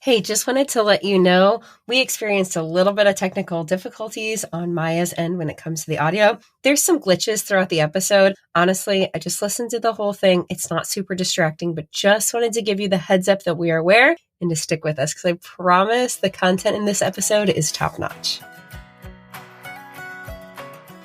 Hey, just wanted to let you know we experienced a little bit of technical difficulties on Mya's end when it comes to the audio. There's some glitches throughout the episode. Honestly, I just listened to the whole thing. It's not super distracting, but just wanted to give you the heads up that we are aware and to stick with us because I promise the content in this episode is top notch.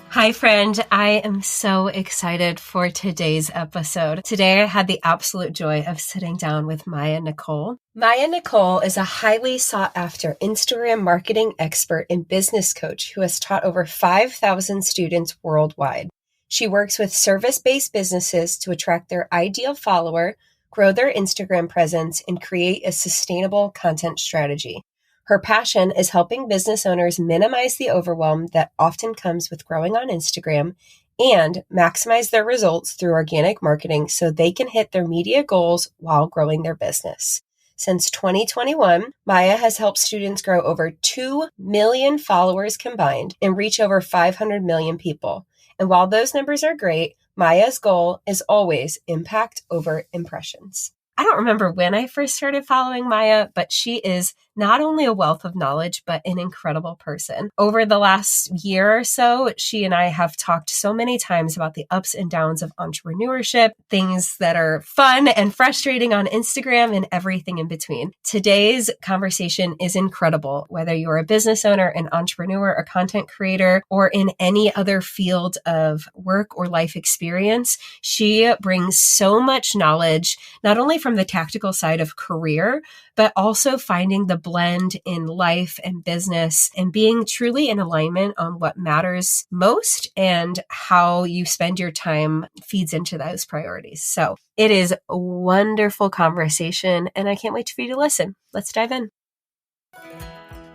Hi, friend. I am so excited for today's episode. Today, I had the absolute joy of sitting down with Mya Nichol. Mya Nichol is a highly sought-after Instagram marketing expert and business coach who has taught over 5,000 students worldwide. She works with service-based businesses to attract their ideal follower, grow their Instagram presence, and create a sustainable content strategy. Her passion is helping business owners minimize the overwhelm that often comes with growing on Instagram and maximize their results through organic marketing so they can hit their media goals while growing their business. Since 2021, Mya has helped students grow over 2 million followers combined and reach over 500 million people. And while those numbers are great, Mya's goal is always impact over impressions. I don't remember when I first started following Mya, but she is not only a wealth of knowledge, but an incredible person. Over the last year or so, she and I have talked so many times about the ups and downs of entrepreneurship, things that are fun and frustrating on Instagram and everything in between. Today's conversation is incredible, whether you're a business owner, an entrepreneur, a content creator, or in any other field of work or life experience. She brings so much knowledge, not only from the tactical side of career, but also finding the blend in life and business and being truly in alignment on what matters most and how you spend your time feeds into those priorities. So it is a wonderful conversation and I can't wait for you to listen. Let's dive in.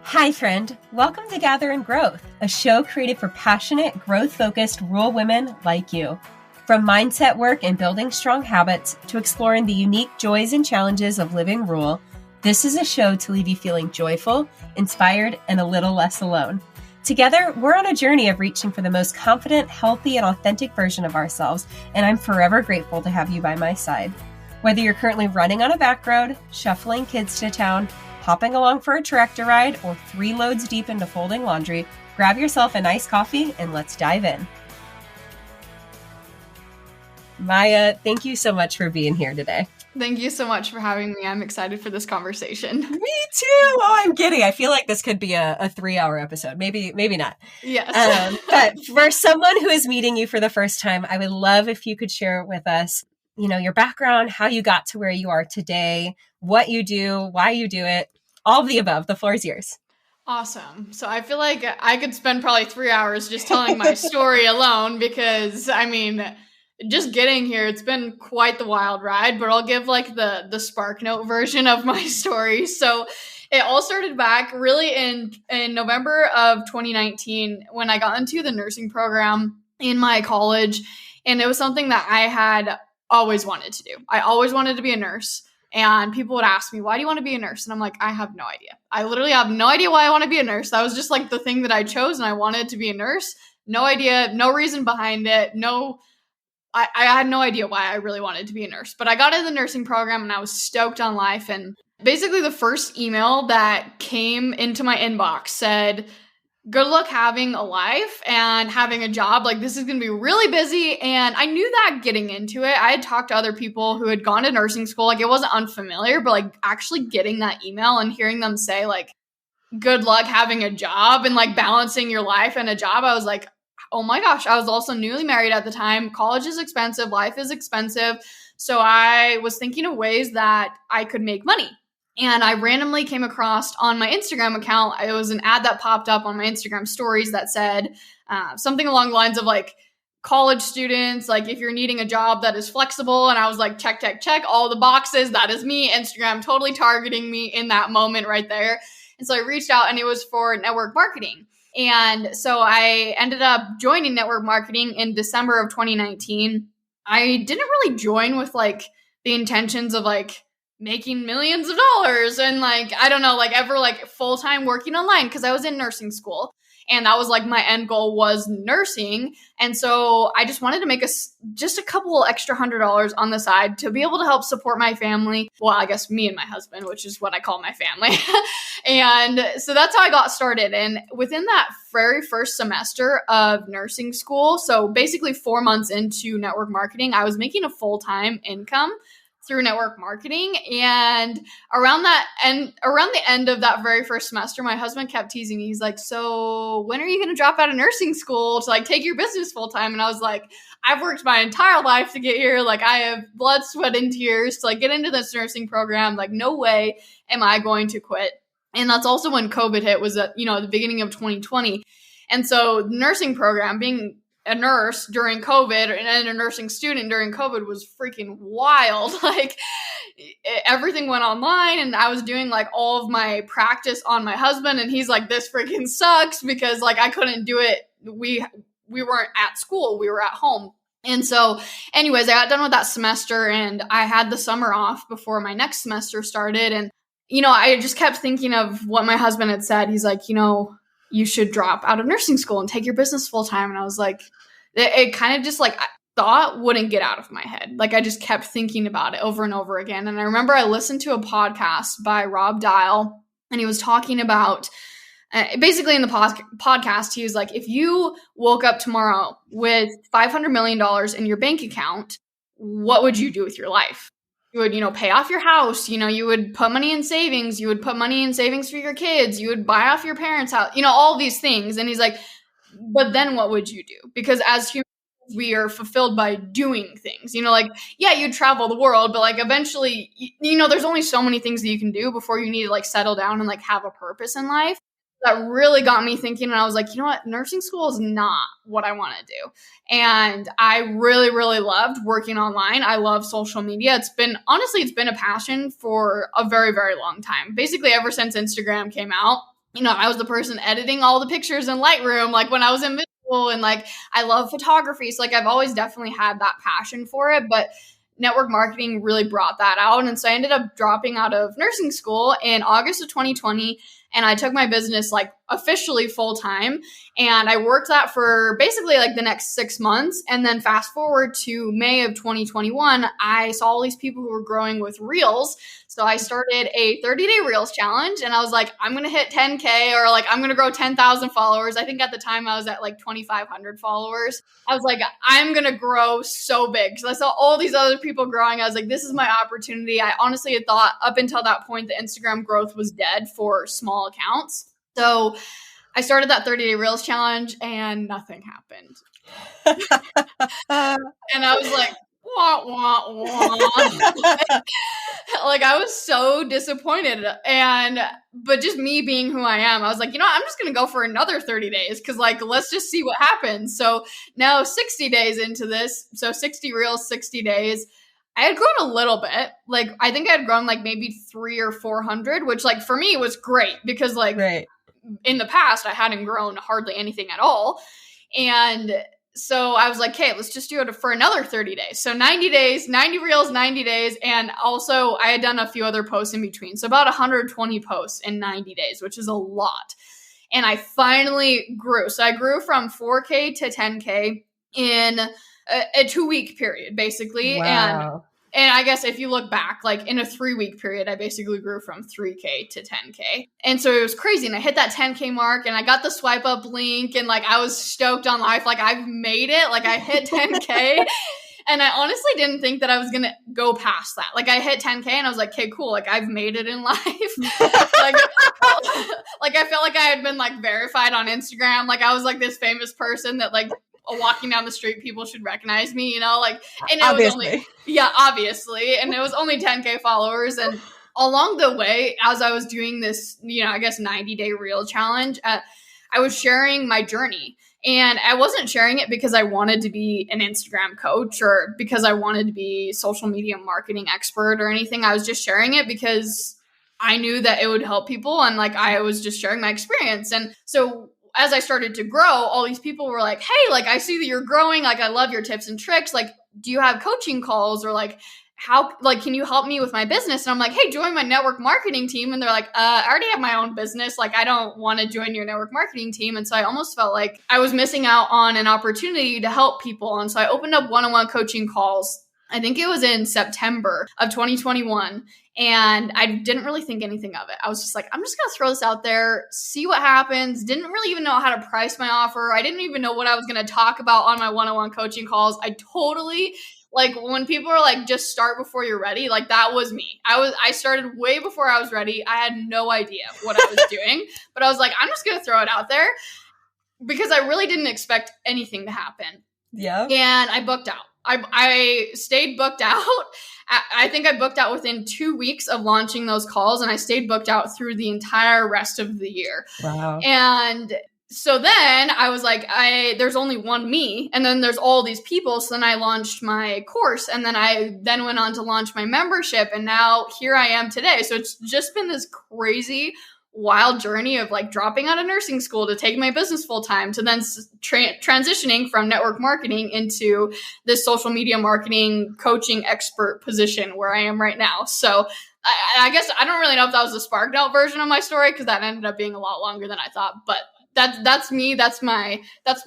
Hi, friend. Welcome to Gather and Growth, a show created for passionate, growth-focused rural women like you. From mindset work and building strong habits to exploring the unique joys and challenges of living rural, this is a show to leave you feeling joyful, inspired, and a little less alone. Together, we're on a journey of reaching for the most confident, healthy, and authentic version of ourselves, and I'm forever grateful to have you by my side. Whether you're currently running on a back road, shuffling kids to town, hopping along for a tractor ride, or 3 loads deep into folding laundry, grab yourself a nice coffee and let's dive in. Mya, thank you so much for being here today. Thank you so much for having me. I'm excited for this conversation. Me too. Oh, I'm giddy. I feel like this could be a 3-hour episode. Maybe not. Yes. But for someone who is meeting you for the first time, I would love if you could share with us, your background, how you got to where you are today, what you do, why you do it, all of the above. The floor is yours. Awesome. So I feel like I could spend probably 3 hours just telling my story alone because, just getting here, it's been quite the wild ride, but I'll give like the Spark Note version of my story. So it all started back really in November of 2019 when I got into the nursing program in my college. And it was something that I had always wanted to do. I always wanted to be a nurse. And people would ask me, why do you want to be a nurse? And I'm like, I have no idea. I literally have no idea why I want to be a nurse. That was just like the thing that I chose and I wanted to be a nurse. No idea, no reason behind it, I had no idea why I really wanted to be a nurse, but I got into the nursing program and I was stoked on life. And basically the first email that came into my inbox said, good luck having a life and having a job. Like, this is going to be really busy. And I knew that getting into it. I had talked to other people who had gone to nursing school. Like, it wasn't unfamiliar, but like actually getting that email and hearing them say like, good luck having a job and like balancing your life and a job, I was like, oh my gosh, I was also newly married at the time. College is expensive. Life is expensive. So I was thinking of ways that I could make money. And I randomly came across on my Instagram account, it was an ad that popped up on my Instagram stories that said something along the lines of like, college students, like if you're needing a job that is flexible. And I was like, check, all the boxes. That is me. Instagram totally targeting me in that moment right there. And so I reached out and it was for network marketing. And so I ended up joining network marketing in December of 2019. I didn't really join with like the intentions of like making millions of dollars and like, I don't know, like ever like full-time working online because I was in nursing school. And that was like my end goal was nursing. And so I just wanted to make just a couple extra $100 on the side to be able to help support my family. Well, I guess me and my husband, which is what I call my family. And so that's how I got started. And within that very first semester of nursing school, so basically 4 months into network marketing, I was making a full-time income through network marketing. And around the end of that very first semester, my husband kept teasing me. He's like, so when are you going to drop out of nursing school to like take your business full time? And I was like, I've worked my entire life to get here. Like I have blood, sweat, and tears to like get into this nursing program. Like no way am I going to quit. And that's also when COVID hit, was at, the beginning of 2020. And so the nursing program, being a nurse during COVID and a nursing student during COVID, was freaking wild. Like everything went online, and I was doing like all of my practice on my husband, and he's like, this freaking sucks, because like I couldn't do it. We weren't at school, we were at home. And so anyways, I got done with that semester and I had the summer off before my next semester started. And, I just kept thinking of what my husband had said. He's like, you should drop out of nursing school and take your business full time. And I was like, it kind of just like thought wouldn't get out of my head. Like I just kept thinking about it over and over again. And I remember I listened to a podcast by Rob Dial, and he was talking about basically in the podcast, he was like, if you woke up tomorrow with $500 million in your bank account, what would you do with your life? You would, pay off your house. You would put money in savings. You would put money in savings for your kids. You would buy off your parents' house, all these things. And he's like, but then what would you do? Because as humans, we are fulfilled by doing things, like, yeah, you travel the world, but like eventually, there's only so many things that you can do before you need to like settle down and like have a purpose in life. That really got me thinking. And I was like, you know what? Nursing school is not what I want to do. And I really, really loved working online. I love social media. It's been a passion for a very, very long time. Basically, ever since Instagram came out, I was the person editing all the pictures in Lightroom, like when I was in middle school, and like, I love photography. So like, I've always definitely had that passion for it, but network marketing really brought that out. And so I ended up dropping out of nursing school in August of 2020. And I took my business like officially full time, and I worked that for basically like the next 6 months. And then fast forward to May of 2021, I saw all these people who were growing with Reels. So I started a 30-day Reels challenge, and I was like, I'm going to hit 10K, or like, I'm going to grow 10,000 followers. I think at the time I was at like 2,500 followers. I was like, I'm going to grow so big, because I saw all these other people growing. I was like, this is my opportunity. I honestly had thought up until that point, the Instagram growth was dead for small accounts. So I started that 30-day Reels challenge, and nothing happened. And I was like, wah, wah, wah. Like I was so disappointed. But just me being who I am, I was like, I'm just going to go for another 30 days. Cause like, let's just see what happens. So now 60 days into this, so 60 Reels, 60 days, I had grown a little bit. Like, I think I had grown like maybe 300 or 400, which like for me was great, because like in the past I hadn't grown hardly anything at all. And so I was like, okay, let's just do it for another 30 days. So 90 days, 90 Reels, 90 days. And also I had done a few other posts in between. So about 120 posts in 90 days, which is a lot. And I finally grew. So I grew from 4K to 10K in a 2-week period, basically. Wow. And I guess if you look back, like in a 3-week period, I basically grew from 3K to 10K. And so it was crazy. And I hit that 10K mark, and I got the swipe up link, and like, I was stoked on life. Like I've made it. Like I hit 10K. And I honestly didn't think that I was going to go past that. Like I hit 10K and I was like, okay, cool. Like I've made it in life. like I felt like I had been like verified on Instagram. Like I was like this famous person that like, walking down the street, people should recognize me, like, and it obviously. was only, obviously. And it was only 10K followers. And along the way, as I was doing this, I guess 90-day Reel challenge, I was sharing my journey. And I wasn't sharing it because I wanted to be an Instagram coach or because I wanted to be social media marketing expert or anything. I was just sharing it because I knew that it would help people. And like, I was just sharing my experience. And so as I started to grow, all these people were like, hey, like, I see that you're growing. Like, I love your tips and tricks. Like, do you have coaching calls? Or like, how, like, can you help me with my business? And I'm like, hey, join my network marketing team. And they're like, I already have my own business. Like, I don't want to join your network marketing team. And so I almost felt like I was missing out on an opportunity to help people. And so I opened up one-on-one coaching calls. I think it was in September of 2021. And I didn't really think anything of it. I was just like, I'm just going to throw this out there, see what happens. Didn't really even know how to price my offer. I didn't even know what I was going to talk about on my one-on-one coaching calls. I totally, like, when people are like, just start before you're ready, like, that was me. I started way before I was ready. I had no idea what I was doing, but I was like, I'm just going to throw it out there because I really didn't expect anything to happen. Yeah. And I booked out. I stayed booked out. I think I booked out within 2 weeks of launching those calls, and I stayed booked out through the entire rest of the year. Wow. And so then I was like, there's only one me, and then there's all these people. So then I launched my course, and then I went on to launch my membership, and now here I am today. So it's just been this crazy, wild journey of like dropping out of nursing school to take my business full time to then transitioning from network marketing into this social media marketing coaching expert position where I am right now. So I guess I don't really know if that was the sparked out version of my story, because that ended up being a lot longer than I thought, but that's me. That's my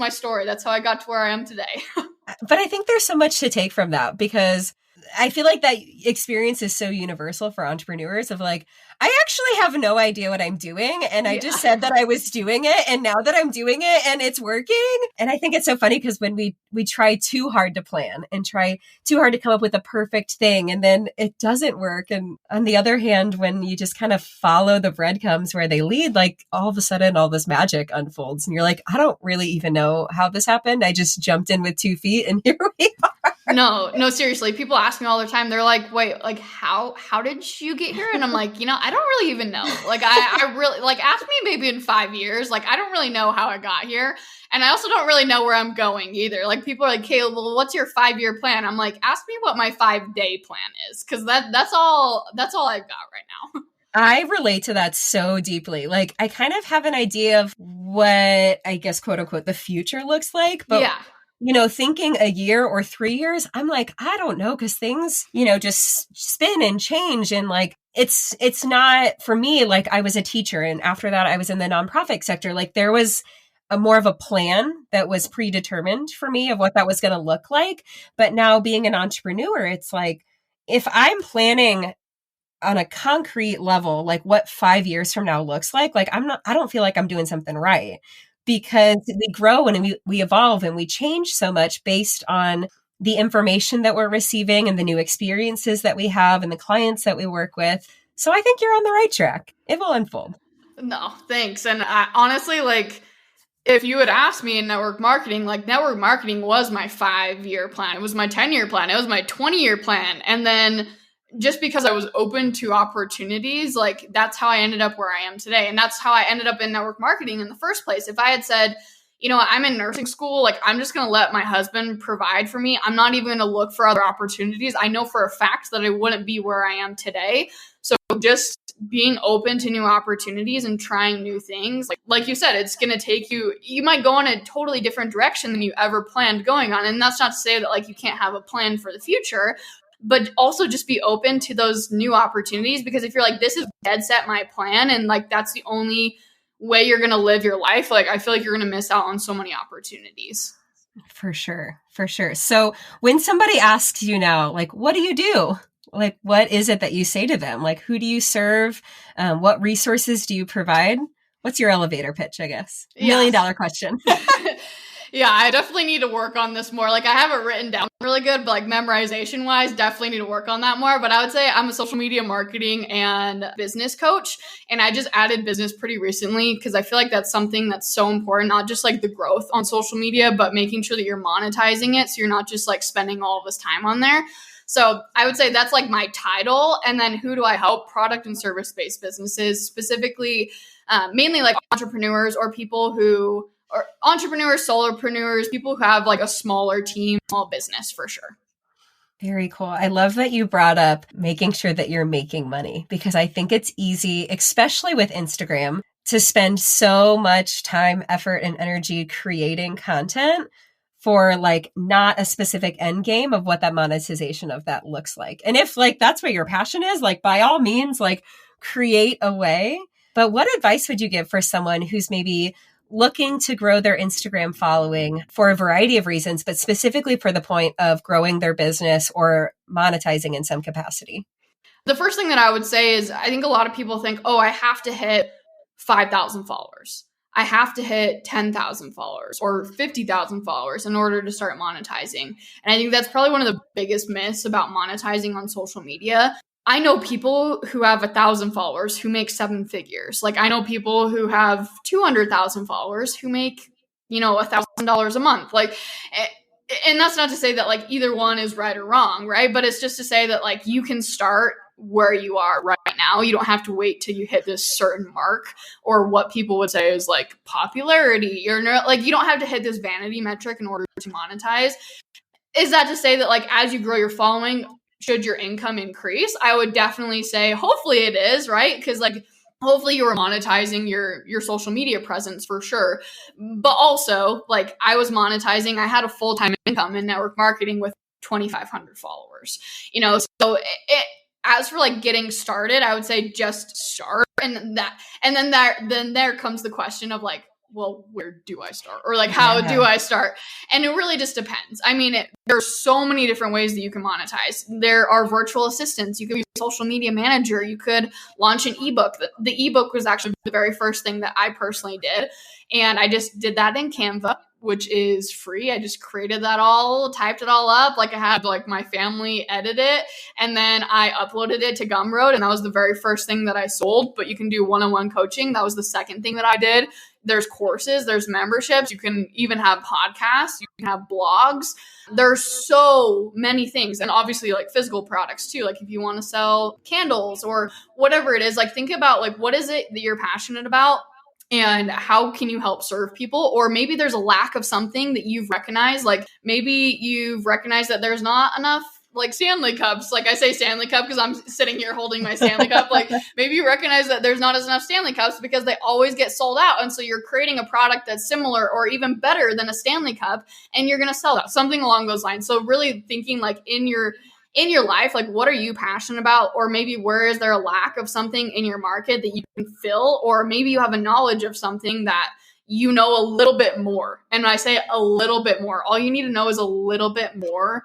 story. That's how I got to where I am today. But I think there's so much to take from that, because I feel like that experience is so universal for entrepreneurs of like, I actually have no idea what I'm doing. And I just said that I was doing it. And now that I'm doing it and it's working. And I think it's so funny because when we try too hard to plan and try too hard to come up with a perfect thing, and then it doesn't work. And on the other hand, when you just kind of follow the breadcrumbs where they lead, like all of a sudden all this magic unfolds and you're like, I don't really even know how this happened. I just jumped in with 2 feet and here we are. No, seriously. People ask me all the time. They're like, wait, like how did you get here? And I'm like, I don't really even know. Like, I really, like, ask me maybe in 5 years. Like, I don't really know how I got here. And I also don't really know where I'm going either. Like, people are like, Caleb, well, what's your 5-year plan? I'm like, ask me what my 5-day plan is. Cause that's all I've got right now. I relate to that so deeply. Like, I kind of have an idea of what I guess, quote unquote, the future looks like. But yeah. Thinking a year or 3 years, I'm like, I don't know, because things, just spin and change. And like, it's not for me. Like, I was a teacher, and after that, I was in the nonprofit sector. Like, there was a more of a plan that was predetermined for me of what that was going to look like. But now being an entrepreneur, it's like, if I'm planning on a concrete level, like what 5 years from now looks like I don't feel like I'm doing something right. Because we grow and we evolve and we change so much based on the information that we're receiving and the new experiences that we have and the clients that we work with. So I think you're on the right track. It will unfold. No, thanks. And I, honestly, like, if you had asked me in network marketing, like, network marketing was my 5-year plan. It was my 10-year plan. It was my 20-year plan. And then just because I was open to opportunities, like, that's how I ended up where I am today. And that's how I ended up in network marketing in the first place. If I had said, I'm in nursing school, like, I'm just going to let my husband provide for me, I'm not even going to look for other opportunities, I know for a fact that I wouldn't be where I am today. So just being open to new opportunities and trying new things, like you said, it's going to take you might go in a totally different direction than you ever planned going on. And that's not to say that, like, you can't have a plan for the future, but also just be open to those new opportunities. Because if you're like, this is dead set my plan, and like, that's the only way you're going to live your life, like, I feel like you're going to miss out on so many opportunities. For sure. So when somebody asks you now, like, what do you do? Like, what is it that you say to them? Like, who do you serve? What resources do you provide? What's your elevator pitch, I guess? $1 million question. Yeah, I definitely need to work on this more. Like, I have it written down really good, but like, memorization wise, definitely need to work on that more. But I would say I'm a social media marketing and business coach. And I just added business pretty recently because I feel like that's something that's so important, not just like the growth on social media, but making sure that you're monetizing it. So you're not just like spending all of this time on there. So I would say that's like my title. And then who do I help? Product and service-based businesses, specifically, mainly like entrepreneurs or people who are entrepreneurs, solopreneurs, people who have like a smaller team, small business for sure. Very cool. I love that you brought up making sure that you're making money, because I think it's easy, especially with Instagram, to spend so much time, effort, and energy creating content for like not a specific end game of what that monetization of that looks like. And if like that's what your passion is, like by all means, like create a way. But what advice would you give for someone who's maybe looking to grow their Instagram following for a variety of reasons, but specifically for the point of growing their business or monetizing in some capacity? The first thing that I would say is I think a lot of people think, oh, I have to hit 5,000 followers. I have to hit 10,000 followers or 50,000 followers in order to start monetizing. And I think that's probably one of the biggest myths about monetizing on social media. I know people who have 1,000 followers who make 7 figures. Like I know people who have 200,000 followers who make, $1,000 a month. Like, and that's not to say that like either one is right or wrong, right? But it's just to say that like you can start where you are right now. You don't have to wait till you hit this certain mark or what people would say is like popularity. You're not like, you don't have to hit this vanity metric in order to monetize. Is that to say that like as you grow your following, should your income increase? I would definitely say hopefully it is, right? Because like hopefully you are monetizing your social media presence for sure. But also like I was monetizing, I had a full-time income in network marketing with 2,500 followers, so as for like getting started, I would say just start. And then there comes the question of like, well, where do I start? Or like, how do I start? And it really just depends. I mean, there's so many different ways that you can monetize. There are virtual assistants. You could be a social media manager. You could launch an ebook. The ebook was actually the very first thing that I personally did. And I just did that in Canva, which is free. I just created that all, typed it all up. Like I had like my family edit it, and then I uploaded it to Gumroad, and that was the very first thing that I sold. But you can do one-on-one coaching. That was the second thing that I did. There's courses, there's memberships. You can even have podcasts. You can have blogs. There's so many things. And obviously like physical products too. Like if you want to sell candles or whatever it is, like think about like what is it that you're passionate about? And how can you help serve people? Or maybe there's a lack of something that you've recognized. Like maybe you've recognized that there's not enough like Stanley cups. Like I say Stanley cup because I'm sitting here holding my Stanley cup. Like maybe you recognize that there's not enough Stanley cups because they always get sold out. And so you're creating a product that's similar or even better than a Stanley cup, and you're going to sell that, something along those lines. So really thinking like in your life, like what are you passionate about? Or maybe where is there a lack of something in your market that you can fill? Or maybe you have a knowledge of something that you know a little bit more. And when I say a little bit more, all you need to know is a little bit more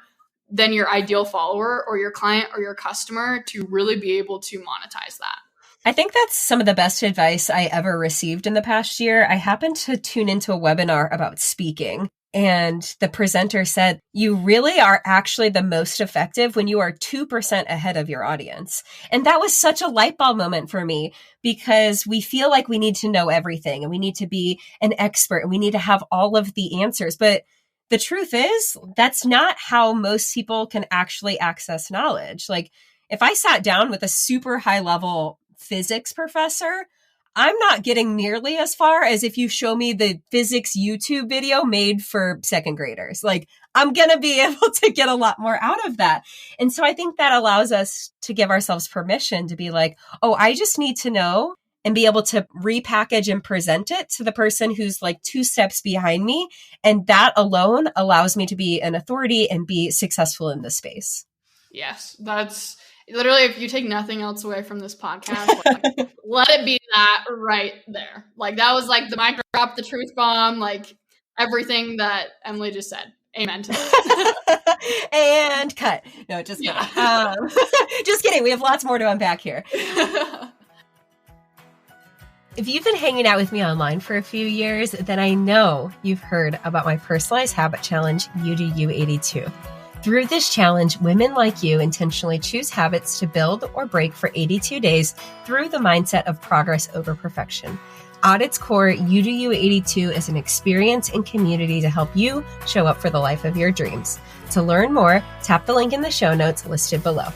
than your ideal follower or your client or your customer to really be able to monetize that. I think that's some of the best advice I ever received in the past year. I happened to tune into a webinar about speaking, and the presenter said, you really are actually the most effective when you are 2% ahead of your audience. And that was such a light bulb moment for me because we feel like we need to know everything and we need to be an expert and we need to have all of the answers. But the truth is, that's not how most people can actually access knowledge. Like if I sat down with a super high level physics professor, I'm not getting nearly as far as if you show me the physics YouTube video made for second graders. Like I'm going to be able to get a lot more out of that. And so I think that allows us to give ourselves permission to be like, oh, I just need to know and be able to repackage and present it to the person who's like 2 steps behind me. And that alone allows me to be an authority and be successful in this space. Yes, that's literally, if you take nothing else away from this podcast, like, let it be that right there. Like that was like the mic drop, the truth bomb, like everything that Emily just said. Amen to that. And cut. No, just kidding. Just kidding. We have lots more to unpack here. If you've been hanging out with me online for a few years, then I know you've heard about my personalized habit challenge, You Do You 82. Through this challenge, women like you intentionally choose habits to build or break for 82 days through the mindset of progress over perfection. At its core, You Do You 82 is an experience and community to help you show up for the life of your dreams. To learn more, tap the link in the show notes listed below.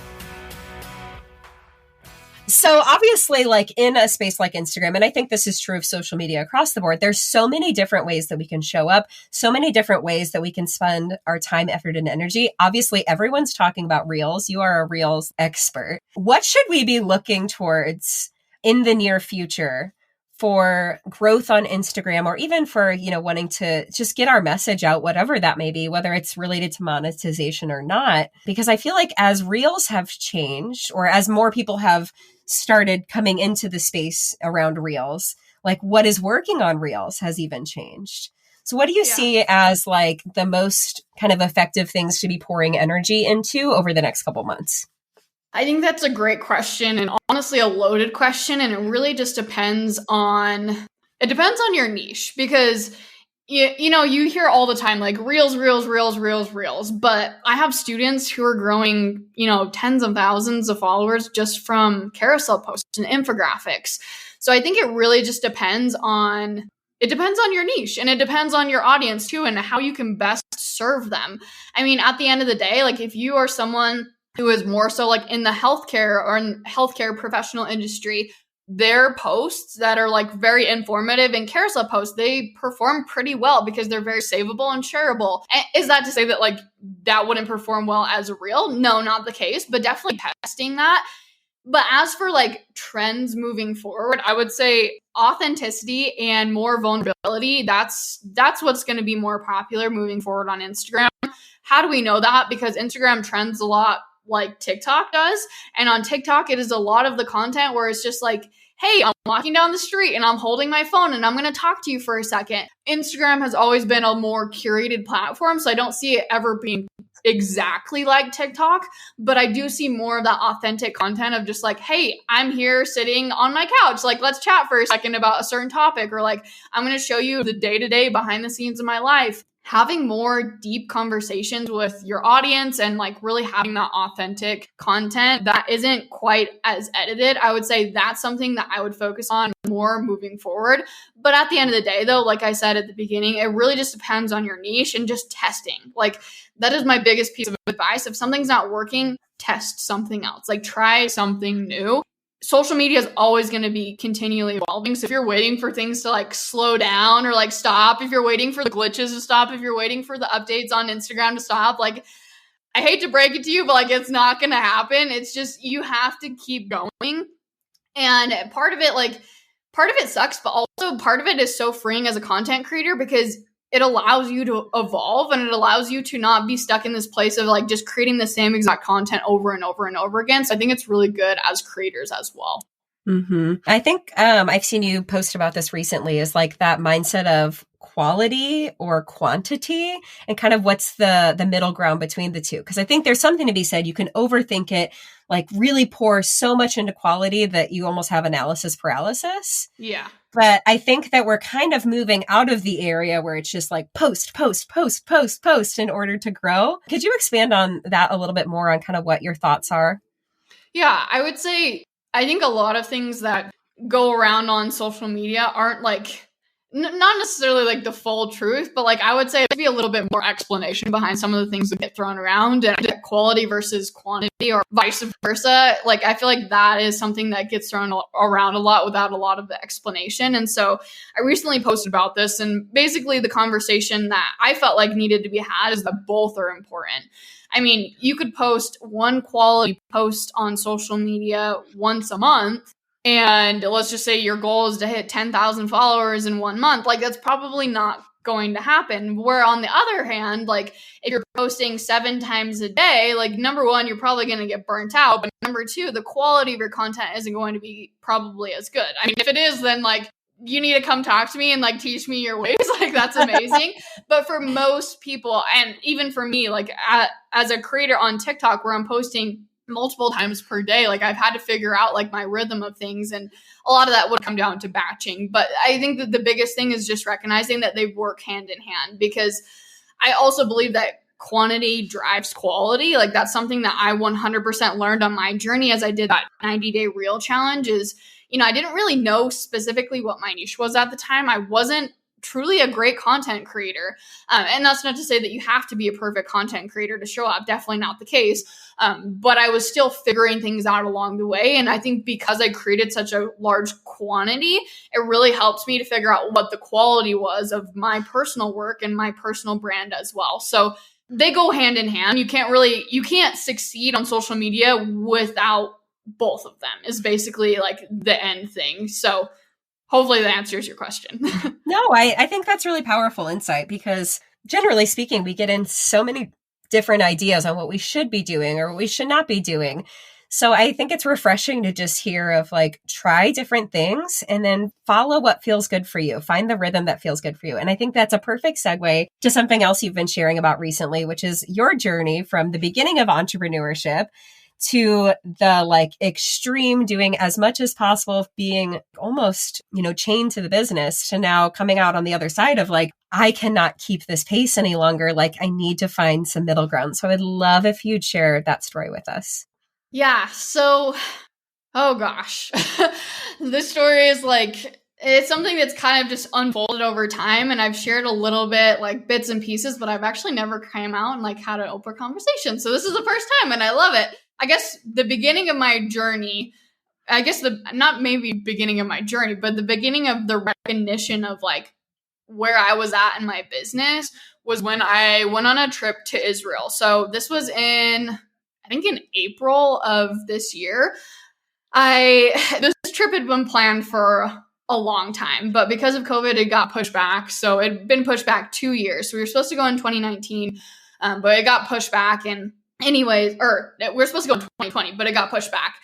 So obviously, like in a space like Instagram, and I think this is true of social media across the board, there's so many different ways that we can show up, so many different ways that we can spend our time, effort, and energy. Obviously, everyone's talking about Reels. You are a Reels expert. What should we be looking towards in the near future for growth on Instagram, or even for, wanting to just get our message out, whatever that may be, whether it's related to monetization or not. Because I feel like as reels have changed, or as more people have started coming into the space around reels, like what is working on reels has even changed. So what do you see as like the most kind of effective things to be pouring energy into over the next couple months? I think that's a great question, and honestly a loaded question, and it really just depends on your niche, because you hear all the time like reels, but I have students who are growing, tens of thousands of followers just from carousel posts and infographics. So I think it really just depends on your niche, and it depends on your audience too, and how you can best serve them. I mean, at the end of the day, like if you are someone who is more so like in the healthcare or in healthcare professional industry, their posts that are like very informative and carousel posts, they perform pretty well because they're very savable and shareable. And is that to say that like that wouldn't perform well as a reel? No, not the case, but definitely testing that. But as for like trends moving forward, I would say authenticity and more vulnerability, that's what's going to be more popular moving forward on Instagram. How do we know that? Because Instagram trends a lot like TikTok does. And on TikTok, it is a lot of the content where it's just like, hey, I'm walking down the street and I'm holding my phone and I'm going to talk to you for a second. Instagram has always been a more curated platform, so I don't see it ever being exactly like TikTok, but I do see more of that authentic content of just like, hey, I'm here sitting on my couch. Like, let's chat for a second about a certain topic, or like, I'm going to show you the day-to-day behind the scenes of my life. Having more deep conversations with your audience and like really having that authentic content that isn't quite as edited, I would say that's something that I would focus on more moving forward. But at the end of the day, though, like I said at the beginning, it really just depends on your niche and just testing. Like that is my biggest piece of advice. If something's not working, test something else. Like try something new. Social media is always going to be continually evolving. So if you're waiting for things to like slow down or like stop, if you're waiting for the glitches to stop, if you're waiting for the updates on Instagram to stop, like I hate to break it to you, but like it's not going to happen. It's just you have to keep going. And part of it sucks, but also part of it is so freeing as a content creator because it allows you to evolve, and it allows you to not be stuck in this place of like just creating the same exact content over and over and over again. So I think it's really good as creators as well. Mm-hmm. I think I've seen you post about this recently, is like that mindset of quality or quantity, and kind of what's the middle ground between the two. Because I think there's something to be said. You can overthink it, like really pour so much into quality that you almost have analysis paralysis. Yeah. But I think that we're kind of moving out of the area where it's just like post in order to grow. Could you expand on that a little bit more, on kind of what your thoughts are? Yeah, I would say I think a lot of things that go around on social media aren't like not necessarily like the full truth, but like I would say there'd be a little bit more explanation behind some of the things that get thrown around, and quality versus quantity or vice versa. Like I feel like that is something that gets thrown around a lot without a lot of the explanation. And so I recently posted about this, and basically the conversation that I felt like needed to be had is that both are important. I mean, you could post one quality post on social media once a month, and let's just say your goal is to hit 10,000 followers in 1 month. Like that's probably not going to happen. Where on the other hand, like if you're posting 7 times a day, like number one, you're probably going to get burnt out. But number two, the quality of your content isn't going to be probably as good. I mean, if it is, then like you need to come talk to me and like teach me your ways. Like that's amazing. But for most people, and even for me, like as a creator on TikTok where I'm posting multiple times per day, like I've had to figure out like my rhythm of things, and a lot of that would come down to batching. But I think that the biggest thing is just recognizing that they work hand in hand, because I also believe that quantity drives quality. Like that's something that I 100% learned on my journey as I did that 90-day reel challenge. Is I didn't really know specifically what my niche was at the time. I wasn't truly a great content creator. And that's not to say that you have to be a perfect content creator to show up. Definitely not the case. But I was still figuring things out along the way. And I think because I created such a large quantity, it really helps me to figure out what the quality was of my personal work and my personal brand as well. So they go hand in hand. You can't succeed on social media without both of them, is basically like the end thing. So hopefully that answers your question. No, I think that's really powerful insight because generally speaking, we get in so many different ideas on what we should be doing or what we should not be doing. So I think it's refreshing to just hear of like, try different things and then follow what feels good for you. Find the rhythm that feels good for you. And I think that's a perfect segue to something else you've been sharing about recently, which is your journey from the beginning of entrepreneurship to the like extreme doing as much as possible, being almost, chained to the business, to now coming out on the other side of like, I cannot keep this pace any longer. Like I need to find some middle ground. So I'd love if you'd share that story with us. Yeah. So, oh gosh, this story is like, it's something that's kind of just unfolded over time. And I've shared a little bit like bits and pieces, but I've actually never came out and like had an open conversation. So this is the first time and I love it. I guess the beginning of my journey, not maybe beginning of my journey, but the beginning of the recognition of like where I was at in my business was when I went on a trip to Israel. So this was in April of this year. This trip had been planned for a long time, but because of COVID, it got pushed back. So it had been pushed back 2 years. So we were supposed to go in 2019, but it got pushed back. And we're supposed to go in 2020, but it got pushed back.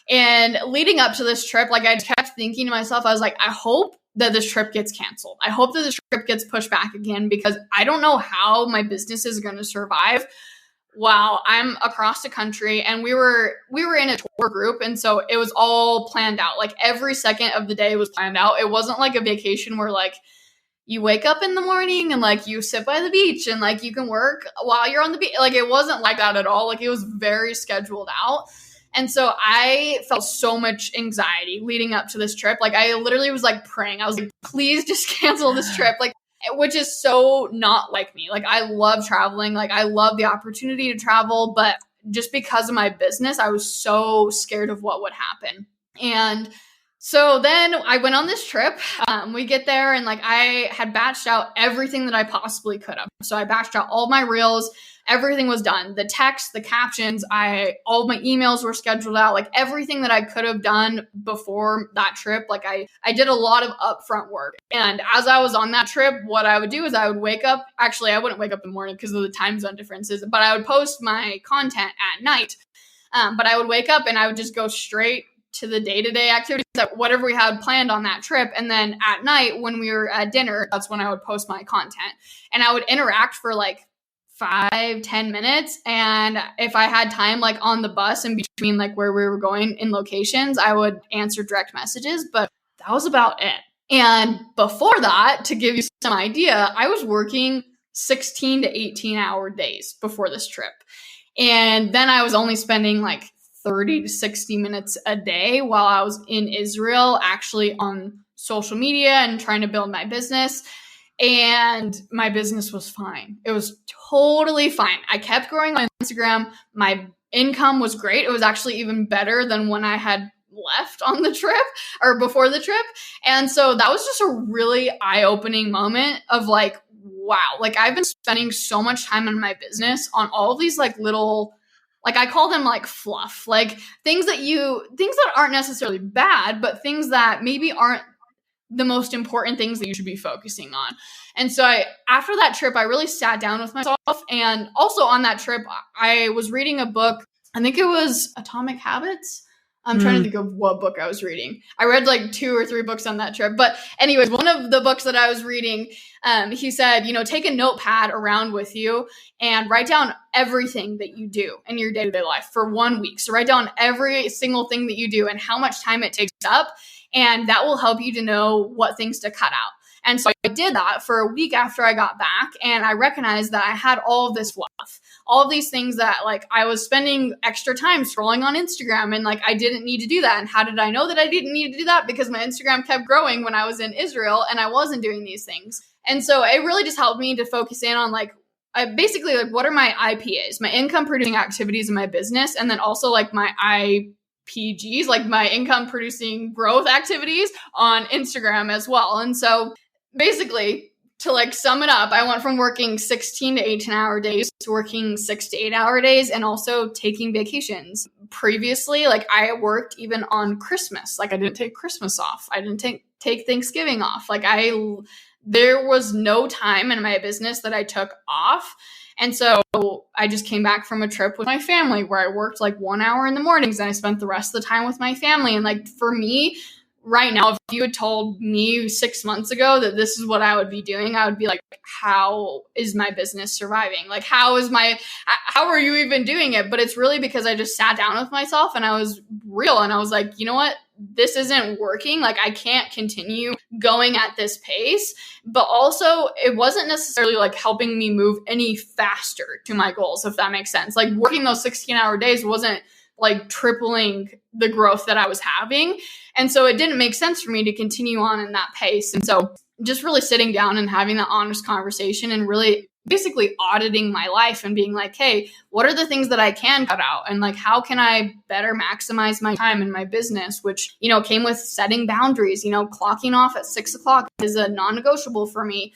And leading up to this trip, like I kept thinking to myself, I was like, I hope that this trip gets canceled. I hope that this trip gets pushed back again because I don't know how my business is going to survive while I'm across the country. And we were in a tour group. And so it was all planned out. Like every second of the day was planned out. It wasn't like a vacation where like you wake up in the morning and like you sit by the beach and like you can work while you're on the beach. Like it wasn't like that at all. Like it was very scheduled out. And so I felt so much anxiety leading up to this trip. Like I literally was like praying. I was like, please just cancel this trip. Like, which is so not like me. Like I love traveling. Like I love the opportunity to travel, but just because of my business, I was so scared of what would happen. And so then I went on this trip. We get there and like I had batched out everything that I possibly could have. So I batched out all my reels. Everything was done. The text, the captions, all my emails were scheduled out, like everything that I could have done before that trip. Like I did a lot of upfront work. And as I was on that trip, what I would do is I would wake up. Actually, I wouldn't wake up in the morning because of the time zone differences, but I would post my content at night. But I would wake up and I would just go straight to the day-to-day activities, that whatever we had planned on that trip. And then at night when we were at dinner, that's when I would post my content. And I would interact for like 5-10 minutes. And if I had time, like on the bus in between, like where we were going in locations, I would answer direct messages, but that was about it. And before that, to give you some idea, I was working 16 to 18 hour days before this trip. And then I was only spending like 30 to 60 minutes a day while I was in Israel, actually on social media and trying to build my business. And my business was fine. It was totally fine. I kept growing on Instagram. My income was great. It was actually even better than when I had left on the trip or before the trip. And so that was just a really eye-opening moment of like, wow, like I've been spending so much time in my business on all of these like little, like I call them like fluff, like things that aren't necessarily bad, but things that maybe aren't the most important things that you should be focusing on. And so after that trip, I really sat down with myself. And also on that trip, I was reading a book. I think it was Atomic Habits. I'm trying to think of what book I was reading. I read like 2 or 3 books on that trip. But anyways, one of the books that I was reading, he said, take a notepad around with you and write down everything that you do in your day-to-day life for 1 week. So write down every single thing that you do and how much time it takes up. And that will help you to know what things to cut out. And so I did that for a week after I got back. And I recognized that I had all of this fluff, all of these things that like I was spending extra time scrolling on Instagram and like I didn't need to do that. And how did I know that I didn't need to do that? Because my Instagram kept growing when I was in Israel and I wasn't doing these things. And so it really just helped me to focus in on like, basically like what are my IPAs, my income producing activities in my business. And then also like my IPGs, like my income producing growth activities on Instagram as well. And so basically, to like sum it up, I went from working 16 to 18 hour days to working 6 to 8 hour days and also taking vacations. Previously, like I worked even on Christmas. Like I didn't take Christmas off. I didn't take take Thanksgiving off. Like there was no time in my business that I took off. And so I just came back from a trip with my family where I worked like 1 hour in the mornings and I spent the rest of the time with my family. And like for me right now, if you had told me 6 months ago that this is what I would be doing, I would be like, how is my business surviving? Like, how are you even doing it? But it's really because I just sat down with myself and I was real and I was like, you know what? This isn't working. Like, I can't continue going at this pace. But also, it wasn't necessarily like helping me move any faster to my goals, if that makes sense. Like, working those 16-hour days wasn't like tripling the growth that I was having. And so it didn't make sense for me to continue on in that pace. And so just really sitting down and having that honest conversation and really basically auditing my life and being like, hey, what are the things that I can cut out? And like, how can I better maximize my time in my business, which, you know, came with setting boundaries, you know, clocking off at 6 o'clock is a non-negotiable for me.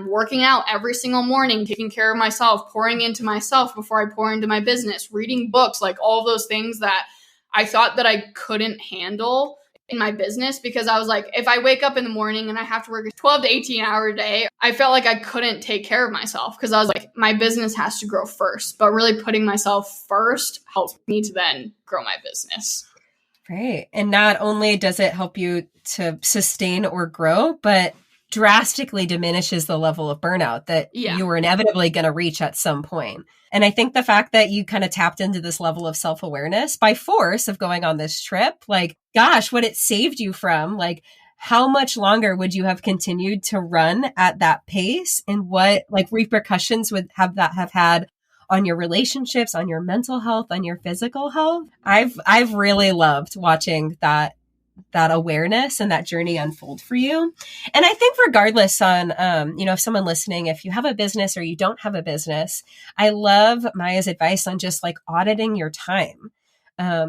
Working out every single morning, taking care of myself, pouring into myself before I pour into my business, reading books, like all of those things that I thought that I couldn't handle in my business, because I was like, if I wake up in the morning and I have to work a 12 to 18 hour day, I felt like I couldn't take care of myself because I was like, my business has to grow first. But really putting myself first helps me to then grow my business. Right. And not only does it help you to sustain or grow, but drastically diminishes the level of burnout that you were inevitably going to reach at some point. And I think the fact that you kind of tapped into this level of self-awareness by force of going on this trip, like, gosh, what it saved you from, like, how much longer would you have continued to run at that pace, and what like repercussions would have that have had on your relationships, on your mental health, on your physical health? I've really loved watching that awareness and that journey unfold for you. And I think regardless on, if someone listening, if you have a business or you don't have a business, I love Mya's advice on just like auditing your time.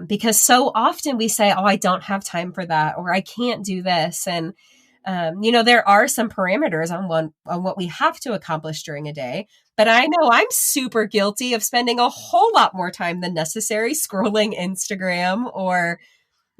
Because so often we say, oh, I don't have time for that, or I can't do this. And, there are some parameters on what we have to accomplish during a day. But I know I'm super guilty of spending a whole lot more time than necessary scrolling Instagram or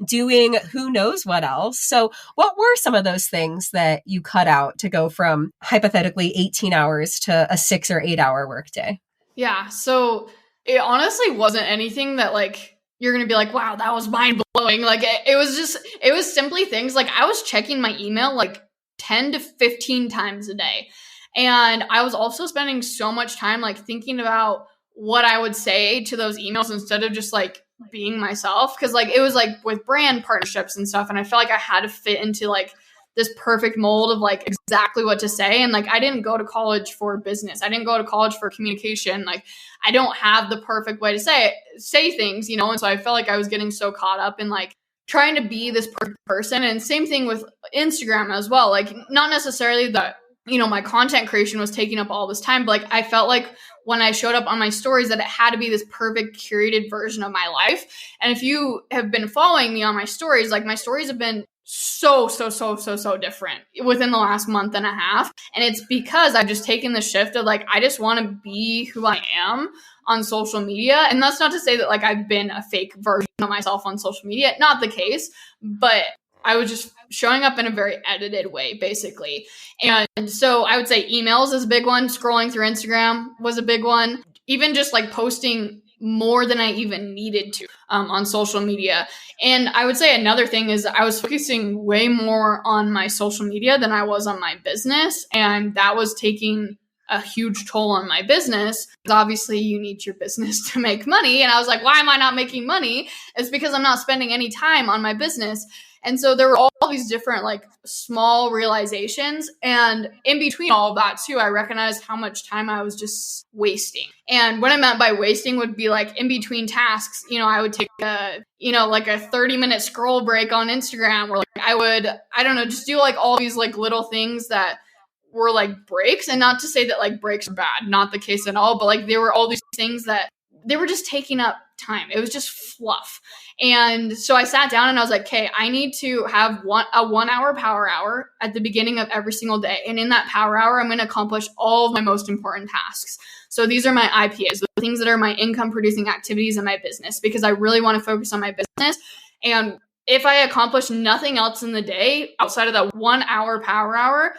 doing who knows what else. So what were some of those things that you cut out to go from hypothetically 18 hours to a 6 or 8 hour workday? Yeah. So it honestly wasn't anything that like, you're going to be like, wow, that was mind blowing. Like it was simply things like I was checking my email like 10 to 15 times a day. And I was also spending so much time like thinking about what I would say to those emails instead of just like being myself. Cause like it was like with brand partnerships and stuff. And I felt like I had to fit into like this perfect mold of like exactly what to say. And like, I didn't go to college for business. I didn't go to college for communication. Like I don't have the perfect way to say things, And so I felt like I was getting so caught up in like trying to be this perfect person. And same thing with Instagram as well. Like not necessarily that, my content creation was taking up all this time, but like I felt like when I showed up on my stories that it had to be this perfect curated version of my life. And if you have been following me on my stories, like my stories have been so different within the last month and a half. And it's because I've just taken the shift of like, I just want to be who I am on social media. And that's not to say that like I've been a fake version of myself on social media. Not the case, but I was just showing up in a very edited way, basically. And so I would say emails is a big one. Scrolling through Instagram was a big one. Even just like posting more than I even needed to on social media. And I would say another thing is I was focusing way more on my social media than I was on my business. And that was taking a huge toll on my business. Obviously, you need your business to make money. And I was like, why am I not making money? It's because I'm not spending any time on my business. And so there were all these different like small realizations. And in between all of that too, I recognized how much time I was just wasting. And what I meant by wasting would be like in between tasks, I would take like a 30-minute scroll break on Instagram, or like I would, just do like all these like little things that were like breaks. And not to say that like breaks are bad, not the case at all, but like there were all these things that they were just taking up time. It was just fluff. And so I sat down and I was like, okay, I need to have a 1 hour power hour at the beginning of every single day. And in that power hour, I'm going to accomplish all of my most important tasks. So these are my IPAs, the things that are my income producing activities in my business, because I really want to focus on my business. And if I accomplish nothing else in the day outside of that 1 hour power hour,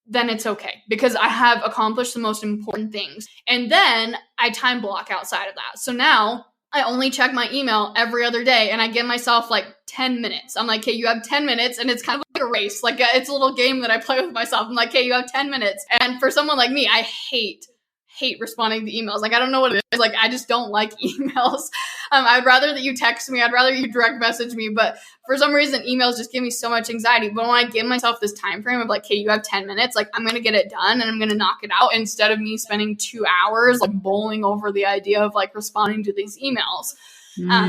then it's okay because I have accomplished the most important things. And then I time block outside of that. So now I only check my email every other day and I give myself like 10 minutes. I'm like, okay, you have 10 minutes. And it's kind of like a race. Like it's a little game that I play with myself. I'm like, okay, you have 10 minutes. And for someone like me, I hate responding to emails. Like, I don't know what it is. Like, I just don't like emails. I'd rather that you text me. I'd rather you direct message me. But for some reason, emails just give me so much anxiety. But when I give myself this time frame of like, hey, you have 10 minutes, like I'm going to get it done and I'm going to knock it out instead of me spending 2 hours like bowling over the idea of like responding to these emails.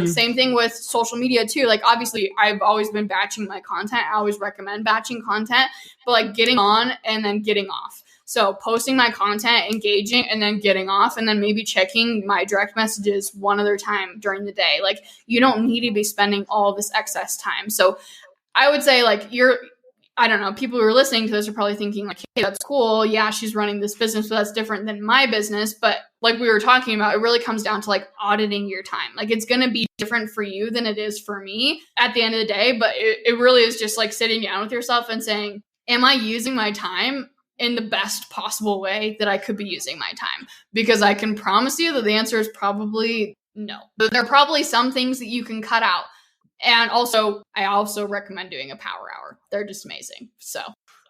Same thing with social media too. Like obviously I've always been batching my content. I always recommend batching content, but like getting on and then getting off. So posting my content, engaging, and then getting off, and then maybe checking my direct messages one other time during the day. Like you don't need to be spending all this excess time. So I would say like I don't know, people who are listening to this are probably thinking like, hey, that's cool. Yeah, she's running this business, but that's different than my business. But like we were talking about, it really comes down to like auditing your time. Like it's going to be different for you than it is for me at the end of the day. But it really is just like sitting down with yourself and saying, am I using my time in the best possible way that I could be using my time? Because I can promise you that the answer is probably no. But there are probably some things that you can cut out. And also, I also recommend doing a power hour. They're just amazing. So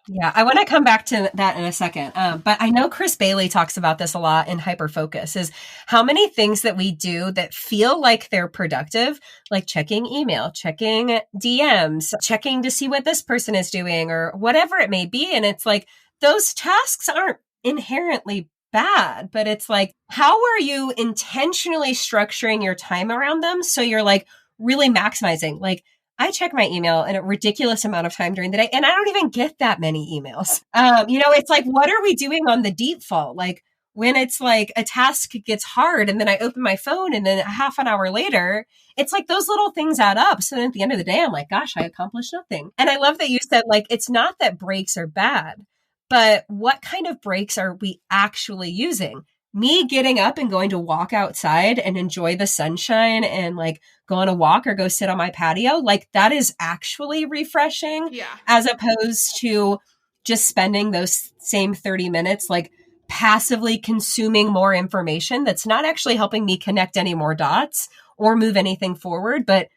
yeah, I want to come back to that in a second. But I know Chris Bailey talks about this a lot in Hyperfocus, is how many things that we do that feel like they're productive, like checking email, checking DMs, checking to see what this person is doing or whatever it may be. And it's like, those tasks aren't inherently bad, but it's like, how are you intentionally structuring your time around them? So you're like really maximizing. Like I check my email in a ridiculous amount of time during the day, and I don't even get that many emails. It's like, what are we doing on the default? Like when it's like a task gets hard and then I open my phone and then a half an hour later, it's like those little things add up. So then at the end of the day, I'm like, gosh, I accomplished nothing. And I love that you said like, it's not that breaks are bad, but what kind of breaks are we actually using? Me getting up and going to walk outside and enjoy the sunshine and like go on a walk or go sit on my patio, like that is actually refreshing. yeah. As opposed to just spending those same 30 minutes like passively consuming more information that's not actually helping me connect any more dots or move anything forward, but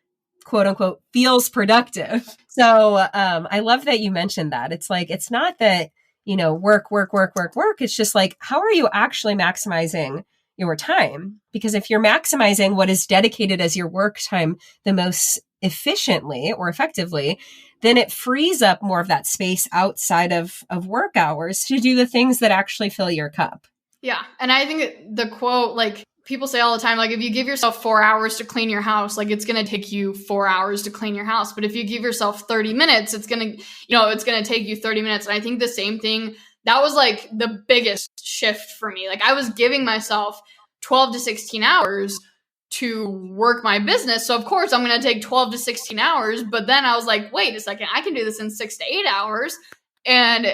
quote unquote feels productive. So I love that you mentioned that. It's like, it's not that work. It's just like, how are you actually maximizing your time? Because if you're maximizing what is dedicated as your work time the most efficiently or effectively, then it frees up more of that space outside of work hours to do the things that actually fill your cup. Yeah. And I think the quote, like people say all the time, like if you give yourself 4 hours to clean your house, like it's going to take you 4 hours to clean your house. But if you give yourself 30 minutes, it's going to take you 30 minutes. And I think the same thing, that was like the biggest shift for me. Like I was giving myself 12 to 16 hours to work my business. So of course I'm going to take 12 to 16 hours. But then I was like, wait a second, I can do this in 6 to 8 hours. And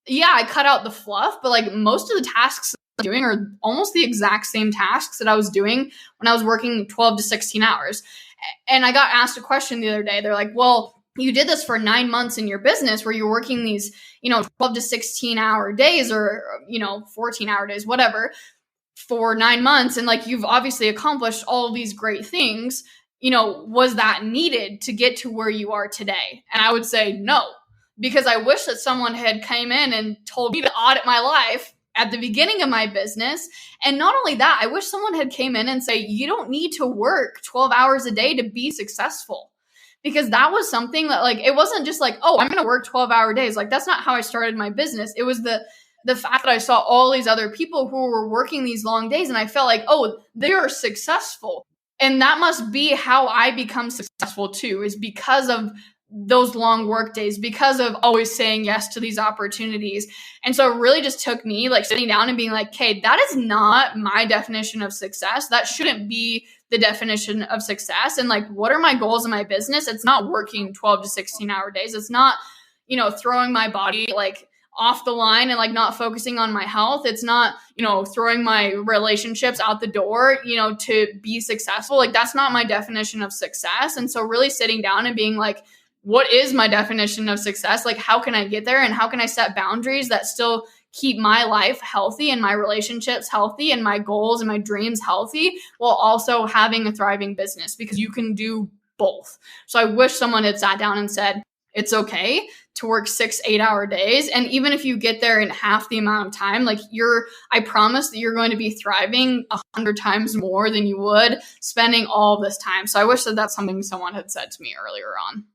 yeah, I cut out the fluff, but like most of the tasks I'm doing are almost the exact same tasks that I was doing when I was working 12 to 16 hours. And I got asked a question the other day. They're like, well, you did this for 9 months in your business where you're working these, 12 to 16 hour days or, 14 hour days, whatever, for 9 months. And like, you've obviously accomplished all of these great things. Was that needed to get to where you are today? And I would say no, because I wish that someone had came in and told me to audit my life at the beginning of my business. And not only that, I wish someone had came in and say, you don't need to work 12 hours a day to be successful. Because that was something that like, it wasn't just like, oh, I'm going to work 12-hour days. Like that's not how I started my business. It was the fact that I saw all these other people who were working these long days and I felt like, oh, they're successful. And that must be how I become successful too, is because of those long work days, because of always saying yes to these opportunities. And so it really just took me like sitting down and being like, okay, that is not my definition of success. That shouldn't be the definition of success. And like, what are my goals in my business? It's not working 12 to 16 hour days. It's not, throwing my body like off the line and like not focusing on my health. It's not, throwing my relationships out the door, to be successful. Like that's not my definition of success. And so really sitting down and being like, what is my definition of success? Like, how can I get there? And how can I set boundaries that still keep my life healthy and my relationships healthy and my goals and my dreams healthy while also having a thriving business? Because you can do both. So I wish someone had sat down and said, it's okay to work 6-8 hour days. And even if you get there in half the amount of time, like I promise that you're going to be thriving 100 times more than you would spending all this time. So I wish that that's something someone had said to me earlier on.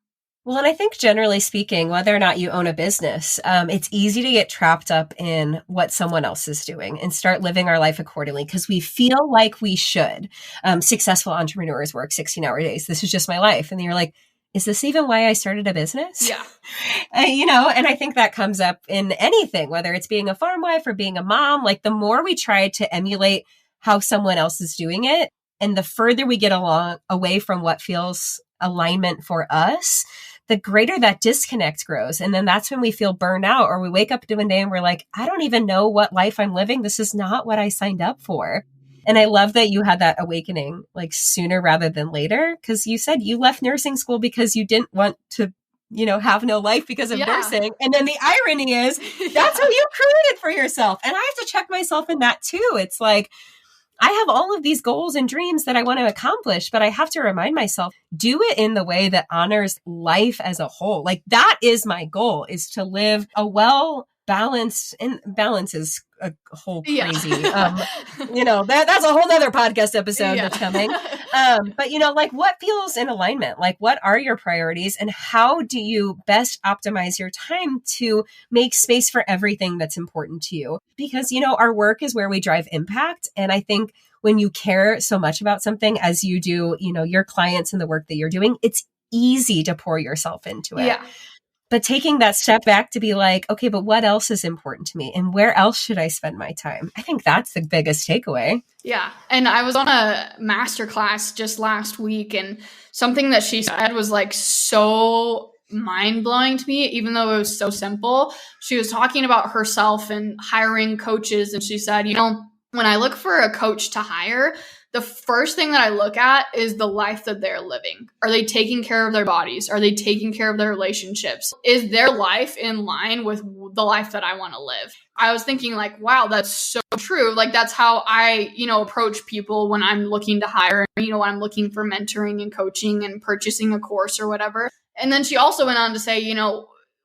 Well, and I think generally speaking, whether or not you own a business, it's easy to get trapped up in what someone else is doing and start living our life accordingly because we feel like we should. Successful entrepreneurs work 16-hour days. This is just my life. And then you're like, is this even why I started a business? Yeah. And I think that comes up in anything, whether it's being a farm wife or being a mom. Like the more we try to emulate how someone else is doing it, and the further we get away from what feels alignment for us, the greater that disconnect grows. And then that's when we feel burned out, or we wake up one day and we're like, I don't even know what life I'm living. This is not what I signed up for. And I love that you had that awakening like sooner rather than later, because you said you left nursing school because you didn't want to, have no life because of nursing. And then the irony is that's what you created for yourself. And I have to check myself in that too. It's like, I have all of these goals and dreams that I want to accomplish, but I have to remind myself, do it in the way that honors life as a whole. Like that is my goal, is to live a well-balanced, and balance is a whole crazy, that's a whole other podcast episode that's coming. But like what feels in alignment? Like what are your priorities and how do you best optimize your time to make space for everything that's important to you? Because, our work is where we drive impact. And I think when you care so much about something as you do, your clients and the work that you're doing, it's easy to pour yourself into it. Yeah. But taking that step back to be like, okay, but what else is important to me? And where else should I spend my time? I think that's the biggest takeaway. Yeah. And I was on a masterclass just last week, and something that she said was like so mind-blowing to me, even though it was so simple. She was talking about herself and hiring coaches. And she said, when I look for a coach to hire, the first thing that I look at is the life that they're living. Are they taking care of their bodies? Are they taking care of their relationships? Is their life in line with the life that I want to live? I was thinking like, wow, that's so true. Like that's how I, approach people when I'm looking to hire, when I'm looking for mentoring and coaching and purchasing a course or whatever. And then she also went on to say,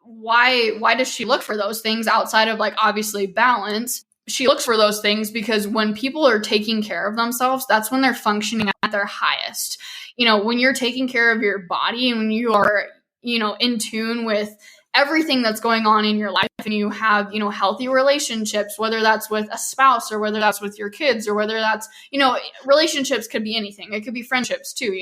why does she look for those things outside of like obviously balance? She looks for those things because when people are taking care of themselves, that's when they're functioning at their highest. When you're taking care of your body and when you are, in tune with everything that's going on in your life and you have, healthy relationships, whether that's with a spouse or whether that's with your kids or whether that's, relationships could be anything. It could be friendships too,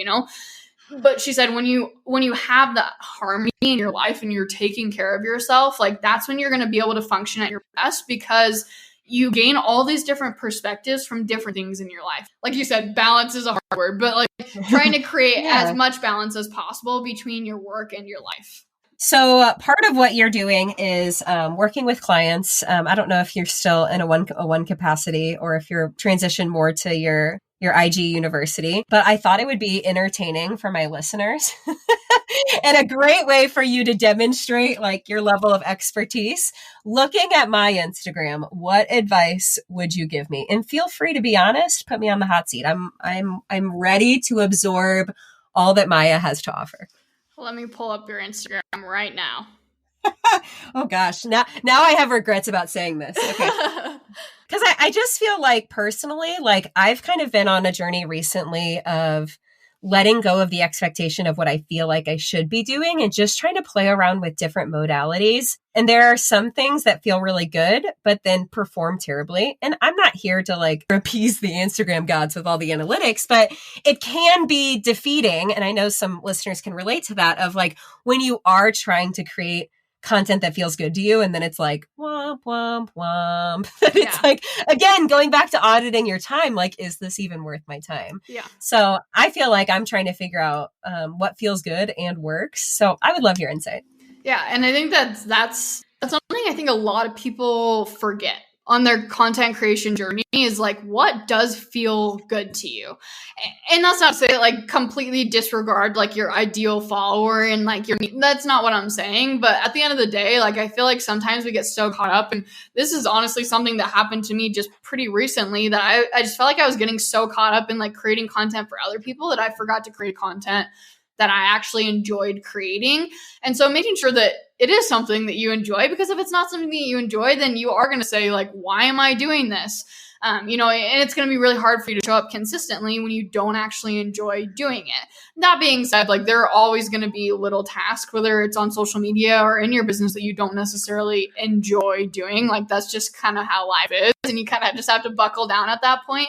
But she said when you have that harmony in your life and you're taking care of yourself, like that's when you're going to be able to function at your best because you gain all these different perspectives from different things in your life. Like you said, balance is a hard word, but like trying to create as much balance as possible between your work and your life. So part of what you're doing is working with clients. I don't know if you're still in a one capacity or if you're transitioned more to your IG university, but I thought it would be entertaining for my listeners and a great way for you to demonstrate like your level of expertise. Looking at my Instagram, what advice would you give me? And feel free to be honest, put me on the hot seat. I'm ready to absorb all that Mya has to offer. Let me pull up your Instagram right now. Oh gosh, now I have regrets about saying this. Okay. Because I just feel like personally, like I've kind of been on a journey recently of letting go of the expectation of what I feel like I should be doing and just trying to play around with different modalities. And there are some things that feel really good, but then perform terribly. And I'm not here to like appease the Instagram gods with all the analytics, but it can be defeating. And I know some listeners can relate to that of like when you are trying to create content that feels good to you. And then it's like, womp, womp, womp. It's like, again, going back to auditing your time, like, is this even worth my time? Yeah. So I feel like I'm trying to figure out what feels good and works. So I would love your insight. Yeah. And I think that's That's something I think a lot of people forget on their content creation journey is like, what does feel good to you? And that's not to say that like completely disregard like your ideal follower and like that's not what I'm saying. But at the end of the day, like I feel like sometimes we get so caught up, and this is honestly something that happened to me just pretty recently, that I just felt like I was getting so caught up in like creating content for other people that I forgot to create content that I actually enjoyed creating. And so making sure that it is something that you enjoy, because if it's not something that you enjoy, then you are going to say like, why am I doing this? And it's going to be really hard for you to show up consistently when you don't actually enjoy doing it. That being said, like there are always going to be little tasks, whether it's on social media or in your business, that you don't necessarily enjoy doing. Like that's just kind of how life is. And you kind of just have to buckle down at that point.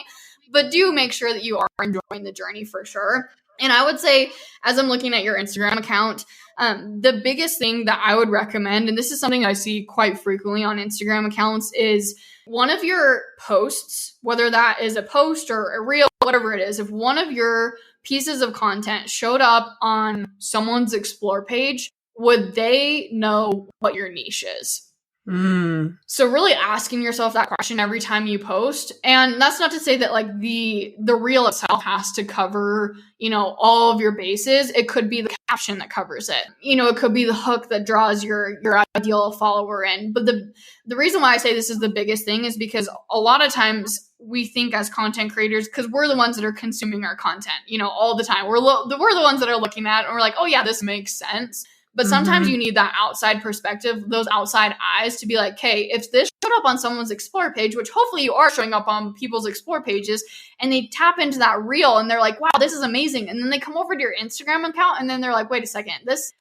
But do make sure that you are enjoying the journey for sure. And I would say, as I'm looking at your Instagram account, the biggest thing that I would recommend, and this is something I see quite frequently on Instagram accounts, is one of your posts, whether that is a post or a reel, whatever it is, if one of your pieces of content showed up on someone's explore page, would they know what your niche is? So really asking yourself that question every time you post. And that's not to say that like the reel itself has to cover, all of your bases. It could be the caption that covers it. It could be the hook that draws your ideal follower in. But the reason why I say this is the biggest thing is because a lot of times we think as content creators, because we're the ones that are consuming our content, all the time. We're the ones that are looking at it and we're like, oh yeah, this makes sense. But sometimes you need that outside perspective, those outside eyes to be like, hey, if this showed up on someone's explore page, which hopefully you are showing up on people's explore pages, and they tap into that reel and they're like, wow, this is amazing. And then they come over to your Instagram account and then they're like, wait a second, this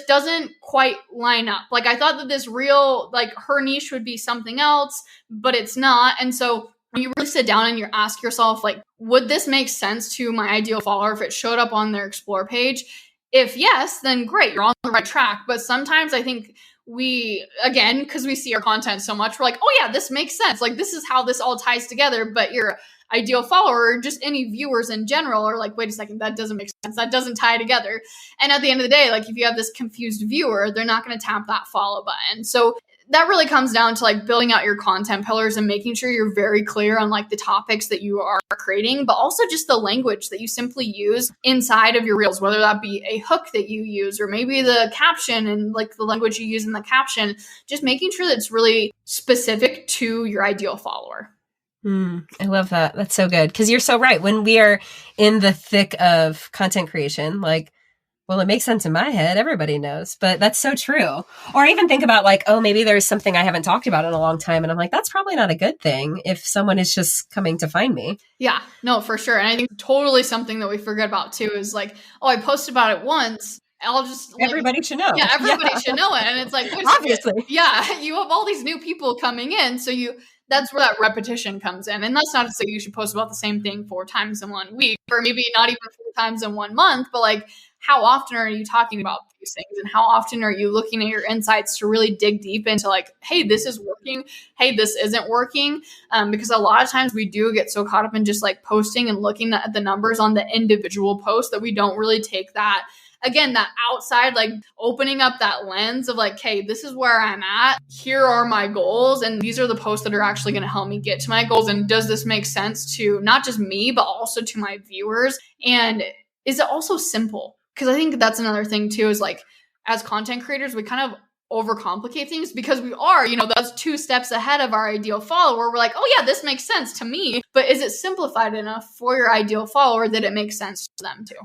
doesn't quite line up. Like I thought that this reel, like her niche would be something else, but it's not. And so when you really sit down and you ask yourself, like, would this make sense to my ideal follower if it showed up on their explore page? If yes, then great, you're on the right track. But sometimes I think we, again, because we see our content so much, we're like, oh yeah, this makes sense. Like this is how this all ties together. But your ideal follower, just any viewers in general, are like, wait a second, that doesn't make sense. That doesn't tie together. And at the end of the day, like if you have this confused viewer, they're not going to tap that follow button. So that really comes down to like building out your content pillars and making sure you're very clear on like the topics that you are creating, but also just the language that you simply use inside of your reels, whether that be a hook that you use or maybe the caption and like the language you use in the caption, just making sure that it's really specific to your ideal follower. I love that. That's so good. Because you're so right. When we are in the thick of content creation, like, well, it makes sense in my head. Everybody knows, but that's so true. Or I even think about like, oh, maybe there's something I haven't talked about in a long time. And I'm like, that's probably not a good thing if someone is just coming to find me. Yeah, no, for sure. And I think totally something that we forget about too is like, oh, I posted about it once. I'll just everybody should know. Yeah, everybody should know it. And it's like, obviously, yeah, you have all these new people coming in. So that's where that repetition comes in. And that's not to say you should post about the same thing 4 times in 1 week, or maybe not even 4 times in 1 month, but like, how often are you talking about these things? And how often are you looking at your insights to really dig deep into like, hey, this is working. Hey, this isn't working. Because a lot of times we do get so caught up in just like posting and looking at the numbers on the individual post that we don't really take that, again, that outside, like opening up that lens of like, hey, this is where I'm at. Here are my goals. And these are the posts that are actually going to help me get to my goals. And does this make sense to not just me, but also to my viewers? And is it also simple? Because I think that's another thing too, is like, as content creators, we kind of overcomplicate things because we are, those 2 steps ahead of our ideal follower. We're like, oh yeah, this makes sense to me, but is it simplified enough for your ideal follower that it makes sense to them too?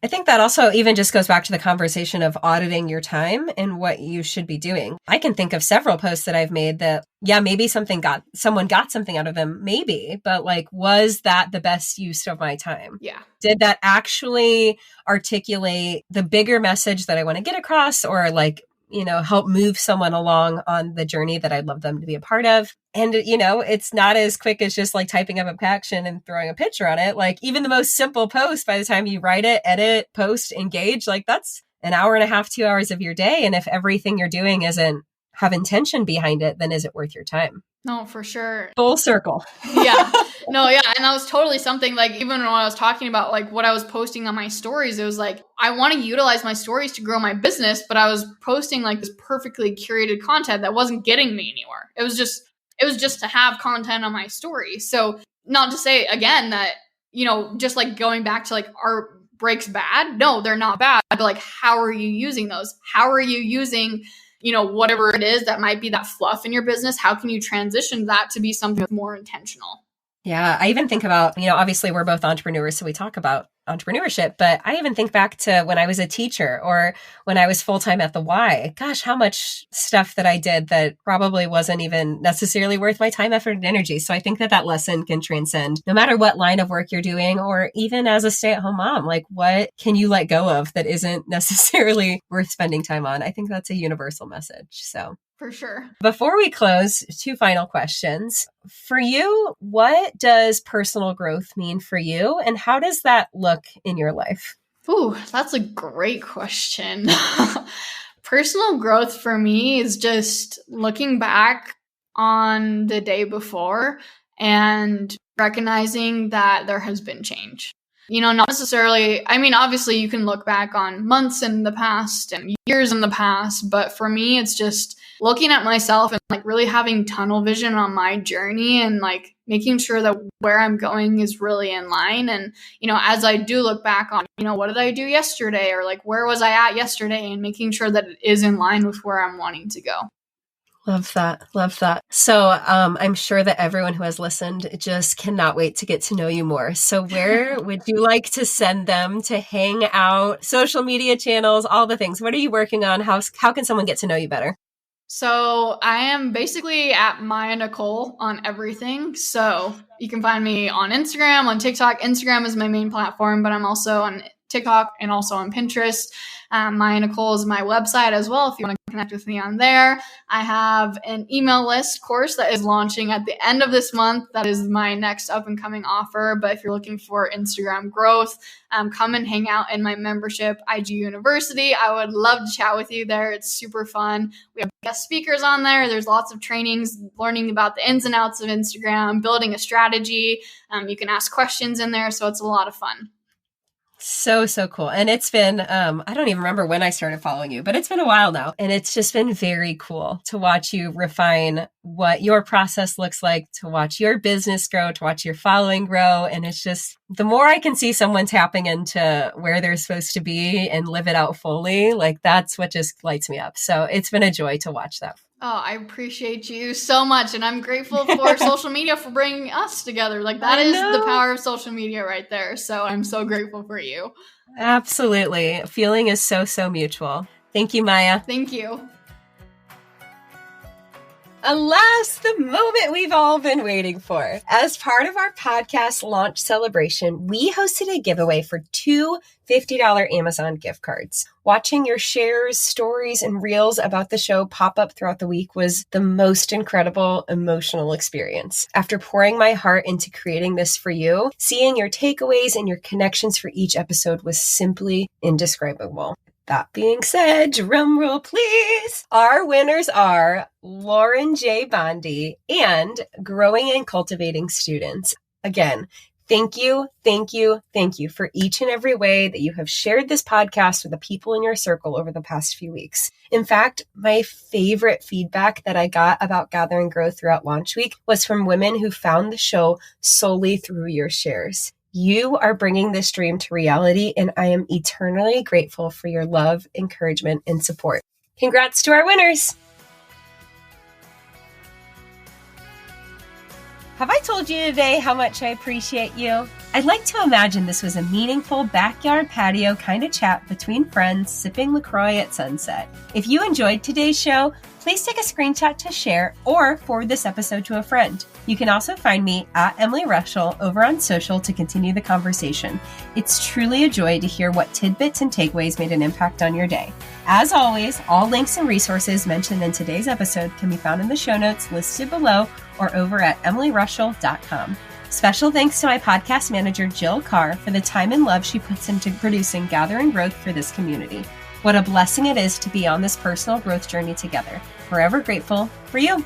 I think that also even just goes back to the conversation of auditing your time and what you should be doing. I can think of several posts that I've made that, yeah, maybe someone got something out of them, maybe, but like, was that the best use of my time? Yeah. Did that actually articulate the bigger message that I want to get across, or like, help move someone along on the journey that I'd love them to be a part of? And, it's not as quick as just like typing up a caption and throwing a picture on it. Like even the most simple post, by the time you write it, edit, post, engage, like that's an hour and a half, 2 hours of your day. And if everything you're doing isn't have intention behind it, then is it worth your time? No, for sure. Full circle. Yeah. No, yeah. And that was totally something like, even when I was talking about like what I was posting on my stories, it was like, I want to utilize my stories to grow my business, but I was posting like this perfectly curated content that wasn't getting me anywhere. It was just to have content on my story. So not to say again that, just like going back to like, are breaks bad? No, they're not bad. But like, how are you using those? How are you using whatever it is that might be that fluff in your business? How can you transition that to be something more intentional? Yeah, I even think about, obviously we're both entrepreneurs, so we talk about entrepreneurship, but I even think back to when I was a teacher or when I was full-time at the Y. Gosh, how much stuff that I did that probably wasn't even necessarily worth my time, effort, and energy. So I think that lesson can transcend no matter what line of work you're doing, or even as a stay-at-home mom, like what can you let go of that isn't necessarily worth spending time on? I think that's a universal message. So for sure. Before we close, 2 final questions. For you, what does personal growth mean for you, and how does that look in your life? Ooh, that's a great question. Personal growth for me is just looking back on the day before and recognizing that there has been change. Not necessarily, obviously you can look back on months in the past and years in the past, but for me, it's just looking at myself and like really having tunnel vision on my journey and like making sure that where I'm going is really in line. And, as I do look back on, what did I do yesterday, or like, where was I at yesterday, and making sure that it is in line with where I'm wanting to go. Love that. Love that. So I'm sure that everyone who has listened just cannot wait to get to know you more. So where would you like to send them to hang out, social media channels, all the things? What are you working on? How can someone get to know you better? So I am basically at Mya Nichol on everything. So you can find me on Instagram, on TikTok. Instagram is my main platform, but I'm also on TikTok and also on Pinterest. Mya Nichol is my website as well, if you want to connect with me on there. I have an email list course that is launching at the end of this month. That is my next up and coming offer. But if you're looking for Instagram growth, come and hang out in my membership, IG University. I would love to chat with you there. It's super fun. We have guest speakers on there. There's lots of trainings, learning about the ins and outs of Instagram, building a strategy. You can ask questions in there. So it's a lot of fun. So cool. And it's been, I don't even remember when I started following you, but it's been a while now. And it's just been very cool to watch you refine what your process looks like, to watch your business grow, to watch your following grow. And it's just, the more I can see someone tapping into where they're supposed to be and live it out fully, like that's what just lights me up. So it's been a joy to watch that. Oh, I appreciate you so much. And I'm grateful for social media for bringing us together. Like that is the power of social media right there. So I'm so grateful for you. Absolutely. Feeling is so mutual. Thank you, Mya. Thank you. Alas, the moment we've all been waiting for. As part of our podcast launch celebration, we hosted a giveaway for 2 $50 Amazon gift cards. Watching your shares, stories, and reels about the show pop up throughout the week was the most incredible emotional experience. After pouring my heart into creating this for you, seeing your takeaways and your connections for each episode was simply indescribable. That being said, drum roll please. Our winners are Lauren J. Bondi and Growing and Cultivating Students. Again, thank you for each and every way that you have shared this podcast with the people in your circle over the past few weeks. In fact, my favorite feedback that I got about Gather and Grow throughout launch week was from women who found the show solely through your shares. You are bringing this dream to reality, and I am eternally grateful for your love, encouragement, and support. Congrats to our winners! Have I told you today how much I appreciate you? I'd like to imagine this was a meaningful backyard patio kind of chat between friends sipping LaCroix at sunset. If you enjoyed today's show, please take a screenshot to share or forward this episode to a friend. You can also find me at Emily Rushell over on social to continue the conversation. It's truly a joy to hear what tidbits and takeaways made an impact on your day. As always, all links and resources mentioned in today's episode can be found in the show notes listed below or over at emilyrushell.com. Special thanks to my podcast manager, Jill Carr, for the time and love she puts into producing Gather and Growth for this community. What a blessing it is to be on this personal growth journey together. Forever grateful for you.